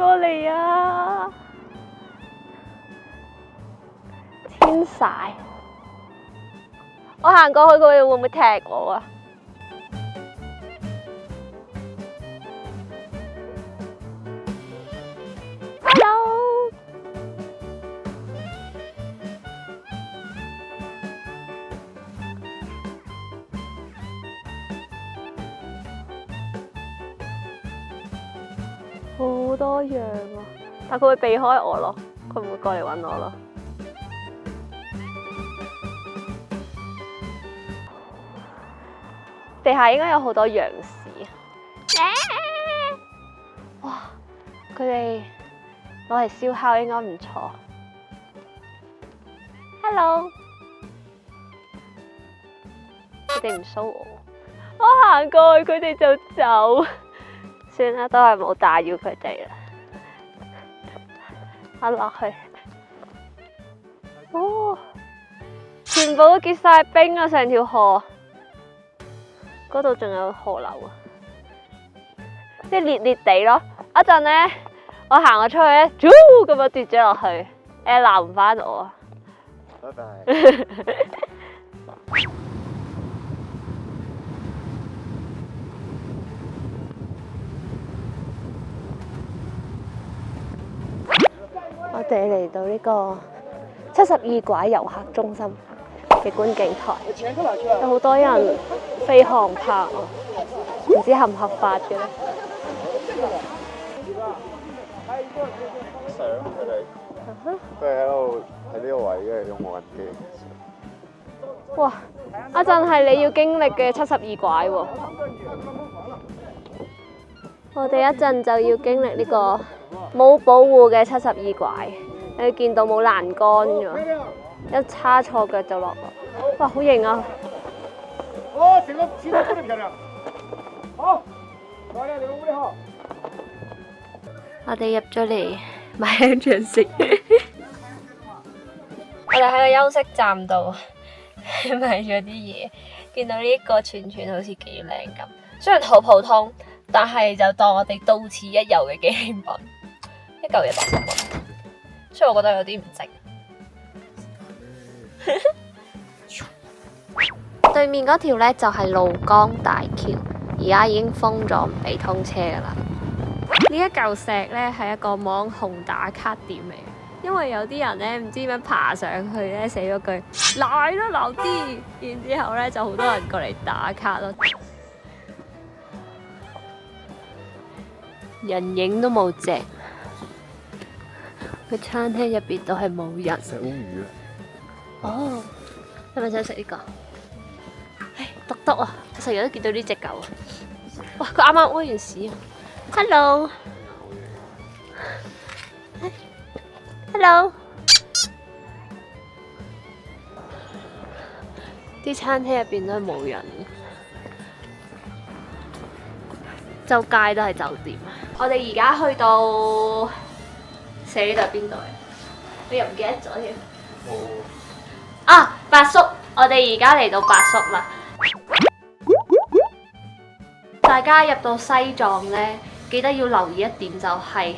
過嚟啊！天晒，我行過去，佢哋會唔會踢我啊？Hello，好多羊啊！但佢會避開我咯，佢唔會過嚟搵我咯。地下應該有好多羊屎。哇！佢哋攞嚟燒烤應該唔錯。Hello， 佢哋唔騷我，我行過去佢哋就走。算啦，都係冇打擾佢哋啦。我落去。哦，全部都結晒冰啊！成條河。嗰度仲有河流啊，即係裂裂地咯。一陣咧，我行咗出去咧，咁樣跌咗落去，鬧唔返我啊！拜拜。我哋嚟到呢個72拐遊客中心嘅觀景台，有好多人飛航拍啊，唔知合唔合法嘅咧？相佢哋，佢哋喺度喺呢個位嘅用無人機。哇！一陣係你要經歷嘅72拐喎，我哋一陣就要經歷呢個冇保護嘅72拐，你見到冇欄杆㗎，一叉錯腳就落落。哇，好型啊！哦，整個姿勢非常漂亮。好，漂亮，你們位好。我哋入咗嚟買香腸食。我哋喺個休息站度買咗啲嘢，見到呢個串串好似幾靚咁，雖然好普通，但係就當我哋到此一遊嘅紀念品，一嚿嘢80蚊，所以我覺得有啲唔值。對面嗰條呢就係露江大橋，而家已經封咗，唔俾通車噶啦。呢一嚿石呢係一個網紅打卡點嚟嘅，因為有啲人呢唔知點樣爬上去呢，寫咗句嚟啦留啲，然之後呢就好多人過嚟打卡咯。人影都冇隻，佢餐廳入邊都係冇人。食烏魚啊！哦，係咪想食呢個？唉，篤篤啊！我成日都見到呢隻狗啊！哇，佢啱啱屙完屎啊 ！Hello， Hello， 啲餐廳入邊都係冇人，周街都係酒店。我哋而家去到寫呢度係邊度啊？我又唔記得咗添。啊，八叔，我哋而家嚟到八叔啦。大家入到西藏呢，記得要留意一點，就係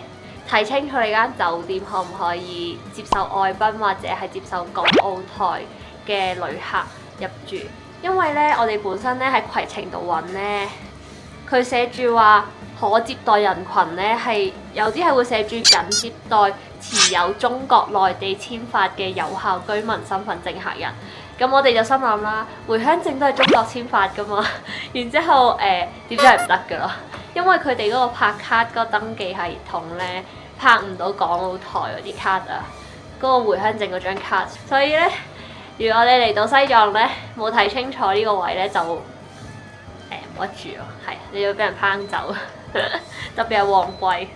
睇清楚你間酒店可唔可以接受外賓或者係接受港澳台嘅旅客入住。因為呢，我哋本身呢喺攜程度揾呢，佢寫住話可接待人群呢係有啲係會寫住僅接待持有中國內地簽發嘅有效居民身份證客人。咁我哋就心諗啦，回鄉證都係中國簽發噶嘛，然之後點知係唔得噶咯，因為佢哋嗰個拍卡嗰個登記系統呢，拍唔到港澳台嗰啲卡啊，嗰個回鄉證嗰張卡，所以呢，如果你嚟到西藏呢，冇睇清楚呢個位呢，就冇得住咯，係你要俾人拚走，特別係旺季。